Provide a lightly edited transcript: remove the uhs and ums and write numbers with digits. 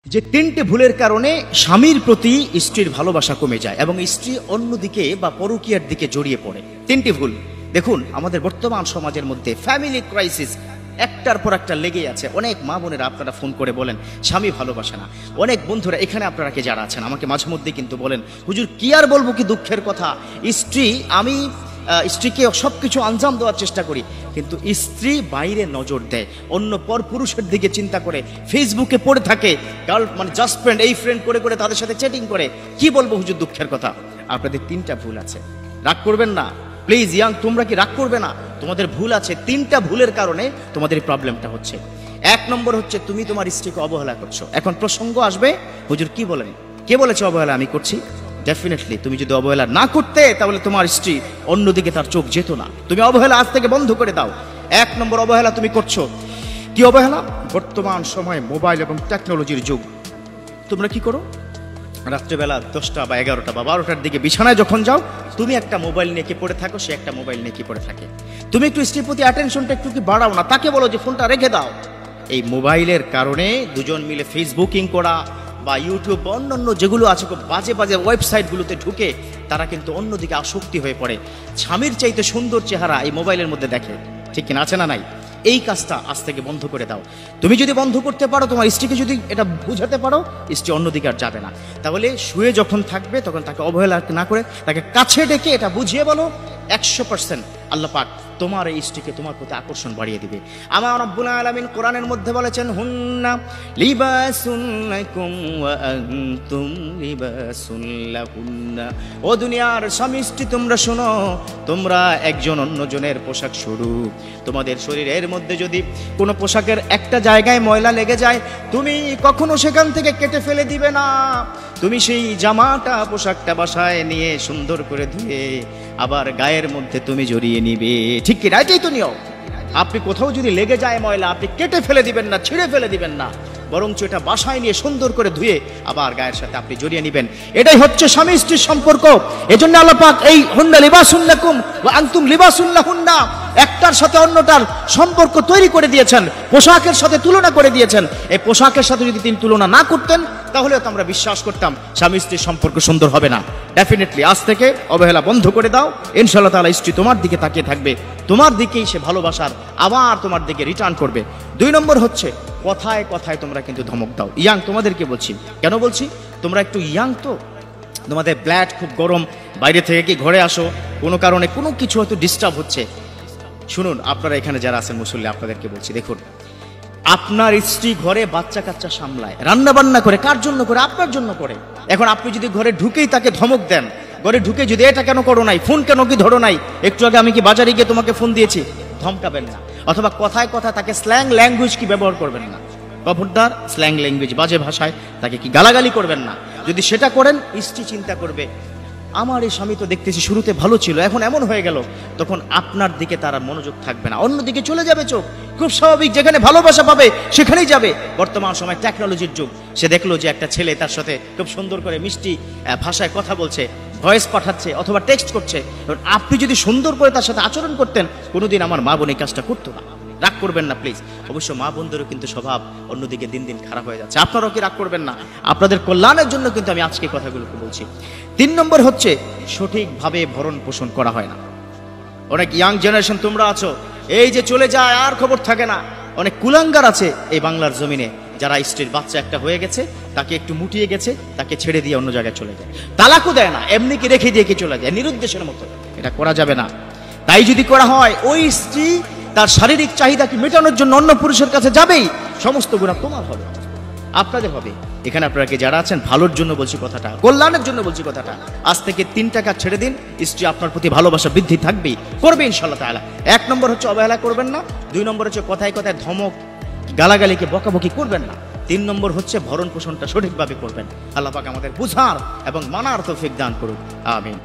যে তিনটে ভুলের কারণে স্বামীর প্রতি স্ত্রীর ভালোবাসা কমে যায় এবং স্ত্রী অন্যদিকে বা পরকীয়ার দিকে জড়িয়ে পড়ে। তিনটি ভুল দেখুন, আমাদের বর্তমান সমাজের মধ্যে ফ্যামিলি ক্রাইসিস একটার পর একটা লেগেই আছে। অনেক মা বোনেরা আপনারা ফোন করে বলেন স্বামী ভালোবাসে না। অনেক বন্ধুরা এখানে আপনারা কে যারা আছেন আমাকে মাঝে মধ্যে কিন্তু বলেন, হুজুর কি আর বলবো, কি দুঃখের কথা, আমি স্ত্রীকে সব কিছু আঞ্জাম দেওয়ার চেষ্টা করি, কিন্তু স্ত্রী বাইরে নজর দেয়, অন্য পর পুরুষের দিকে চিন্তা করে, ফেসবুকে পড়ে থাকে, জাস্ট ফ্রেন্ড এই ফ্রেন্ড করে করে তাদের সাথে চ্যাটিং করে। কি বলবো হুজুর দুঃখের কথা। আপনাদের তিনটা ভুল আছে, রাগ করবেন না প্লিজ। ইয়াং তোমরা কি রাগ করবে না? তোমাদের ভুল আছে, তিনটা ভুলের কারণে তোমাদের এই প্রবলেমটা হচ্ছে। এক নম্বর হচ্ছে তুমি তোমার স্ত্রীকে অবহেলা করছো। এখন প্রসঙ্গ আসবে, হুজুর কি বলেন, কে বলেছে অবহেলা আমি করছি? ডেফিনেটলি তুমি যদি অবহেলা না করতে তাহলে তোমার স্ত্রী অন্যদিকে তার চোখ যেত না। তুমি অবহেলা আজ থেকে বন্ধ করে দাও। এক নম্বর অবহেলা তুমি করছো। কি অবহেলা? বর্তমান সময়ে মোবাইল এবং টেকনোলজির যুগ। তোমরা কি করো? রাত্রেবেলা 10টা বা 11টা বা 12টার দিকে বিছানায় যখন যাও, তুমি একটা মোবাইল নিয়ে কি পড়ে থাকো, সে একটা মোবাইল নিয়ে কি পড়ে থাকে। তুমি একটু স্ত্রীর প্রতি অ্যাটেনশনটা একটু কি বাড়াও না, তাকে বলো যে ফোনটা রেখে দাও। এই মোবাইলের কারণে দুজন মিলে ফেসবুকিং করা বা ইউটিউব বা অন্যান্য যেগুলো আছে খুব বাজে বাজে ওয়েবসাইটগুলোতে ঢুকে তারা কিন্তু অন্যদিকে আসক্তি হয়ে পড়ে। স্বামীর চাইতে সুন্দর চেহারা এই মোবাইলের মধ্যে দেখে, ঠিক কিনা, আছে না নাই? এই কাজটা আজ থেকে বন্ধ করে দাও। তুমি যদি বন্ধ করতে পারো, তোমার স্ত্রীকে যদি এটা বুঝাতে পারো, স্ত্রী অন্যদিকে আর যাবে না। তাহলে শুয়ে যখন থাকবে তখন তাকে অবহেলা না করে তাকে কাছে ডেকে এটা বুঝিয়ে বলো, 100% আল্লাহ পাক তোমার এই স্ত্রীকে তোমার প্রতি আকর্ষণ বাড়িয়ে দিবে। আমার রব্বুল আলামিন কোরআনের মধ্যে বলেছেন, হুন্না লিবাসুন লাকুম ওয়া আনতুম লিবাসুন লাহুন্না। ও দুনিয়ার স্বামী স্ত্রী তোমরা শোনো, তোমরা একজন অন্যজনের পোশাক স্বরূপ। তোমাদের শরীরের মধ্যে যদি কোনো পোশাকের একটা জায়গায় ময়লা লেগে যায়, তুমি কখনো সেখান থেকে কেটে ফেলে দিবে না। তুমি সেই জামাটা পোশাকটা বাসায় নিয়ে সুন্দর করে ধুয়ে আবার গায়ের মধ্যে তুমি জড়িয়ে নিবে, ঠিক কি না? এটাই তো নিয়ম। আপনি কোথাও যদি লেগে যায় ময়লা, আপনি কেটে ফেলে দিবেন না, ছিঁড়ে ফেলে দিবেন না, বরঞ্চ এটা বাসায় নিয়ে সুন্দর করে ধুয়ে আবার গায়ের সাথে আপনি জড়িয়ে নেবেন। এটাই হচ্ছে স্বামী স্ত্রীর সম্পর্ক। এজন্য আল্লাহ পাক এই হুন্না লিবাসুন লাকুম ওয়া আনতুম লিবাসুন লাহুন্না, একটার সাথে অন্যটার সম্পর্ক তৈরি করে দিয়েছেন, পোশাকের সাথে তুলনা করে দিয়েছেন। এই পোশাকের সাথে যদি তিনি তুলনা না করতেন তাহলে তো আমরা বিশ্বাস করতাম স্বামী স্ত্রীর সম্পর্ক সুন্দর হবে না। ডেফিনেটলি আজ থেকে অবহেলা বন্ধ করে দাও, ইনশাআল্লাহ তাআলা স্ত্রী তোমার দিকে তাকিয়ে থাকবে, তোমার দিকেই সে ভালোবাসার আবার তোমার দিকে রিটার্ন করবে। 2 নম্বর হচ্ছে কথায় কথায় তোমরা কিন্তু ধমক দাও। ইয়াং তোমাদেরকে বলছি, কেন বলছি, তোমরা একটু ইয়াং তো, তোমাদের ব্লাড খুব গরম, বাইরে থেকে কি ঘরে আসো, কোনো কারণে কোনো কিছু হয়তো ডিস্টার্ব হচ্ছে। শুনুন, আপনারা এখানে যারা আছেন মুসল্লি, আপনাদেরকে বলছি, দেখুন আপনার স্ত্রী ঘরে বাচ্চা কাচ্চা সামলায়, রান্না বান্না করে, কার জন্য করে? আপনার জন্য করে। এখন আপনি যদি ঘরে ঢুকেই তাকে ধমক দেন, ঘরে ঢুকে যদি এটা কেন করো নাই, ফোন কেন কি ধরো নাই, একটু আগে আমি কি বাজারে গিয়ে তোমাকে ফোন দিয়েছি, ধমকাবেন না। অথবা কথায় কথা তাকে স্ল্যাং ল্যাঙ্গুয়েজ কি ব্যবহার করবেন না, খবরদার স্ল্যাং ল্যাঙ্গুয়েজ বাজে ভাষায় তাকে কি গালাগালি করবেন না। যদি সেটা করেন, স্ত্রী চিন্তা করবে আমার এই স্বামী তো দেখতেছি শুরুতে ভালো ছিল, এখন এমন হয়ে গেল, তখন আপনার দিকে তার মনোযোগ থাকবে না, অন্যদিকে চলে যাবে চোখ। খুব স্বাভাবিক, যেখানে ভালোবাসা পাবে সেখানেই যাবে। বর্তমান সময় টেকনোলজির যুগ, সে দেখলো যে একটা ছেলে তার সাথে খুব সুন্দর করে মিষ্টি ভাষায় কথা বলছে, ভয়েস পাঠাচ্ছে অথবা টেক্সট করছে। আপনি যদি সুন্দর করে তার সাথে আচরণ করতেন, কোনোদিন আমার মা বোন এই কাজটা করতো না। রাগ করবেন না প্লিজ। অবশ্য মা বোনদেরও কিন্তু স্বভাব অন্যদিকে দিন দিন খারাপ হয়ে যাচ্ছে, আপনারাও কি রাগ করবেন না? আপনাদের কল্যাণের জন্য কিন্তু আমি আজকে কথাগুলোকে বলছি। 3 নম্বর হচ্ছে সঠিকভাবে ভরণ পোষণ করা হয় না। অনেক ইয়াং জেনারেশন তোমরা আছো, এই যে চলে যায় আর খবর থাকে না। অনেক কুলাঙ্গার আছে এই বাংলার জমিনে, যারা স্ত্রীর বাচ্চা একটা হয়ে গেছে, তাকে একটু মুটিয়ে গেছে, তাকে ছেড়ে দিয়ে অন্য জায়গায় চলে যায়, তালাকও দেয় না, এমনি কি রেখে দিয়ে কি চলে যায় নিরুদ্দেশের মতো। এটা করা যাবে না। তাই যদি করা হয়, ওই স্ত্রী তার শারীরিক চাহিদাকে মেটানোর জন্য অন্য পুরুষের কাছে যাবেই, সমস্ত গুনাহ তোমার হবে, আপনাদের হবে। এখানে আপনারা কি যারা আছেন, ভালোর জন্য বলছি কথাটা, কল্যাণের জন্য বলছি কথাটা। আজ থেকে 3টা কাজ ছেড়ে দিন, স্ত্রী আপনার প্রতি ভালোবাসা বৃদ্ধি থাকবেই, করবে ইনশাআল্লাহ তাআলা। 1 নম্বর হচ্ছে অবহেলা করবেন না। 2 নম্বর হচ্ছে কথায় কথায় ধমক গালাগালিকে বকাবকি করবেন না। 3 নম্বর হচ্ছে ভরণ পোষণটা সঠিকভাবে করবেন। আল্লাহ পাক আমাদের বুঝার এবং মানার তৌফিক দান করুন, আমিন।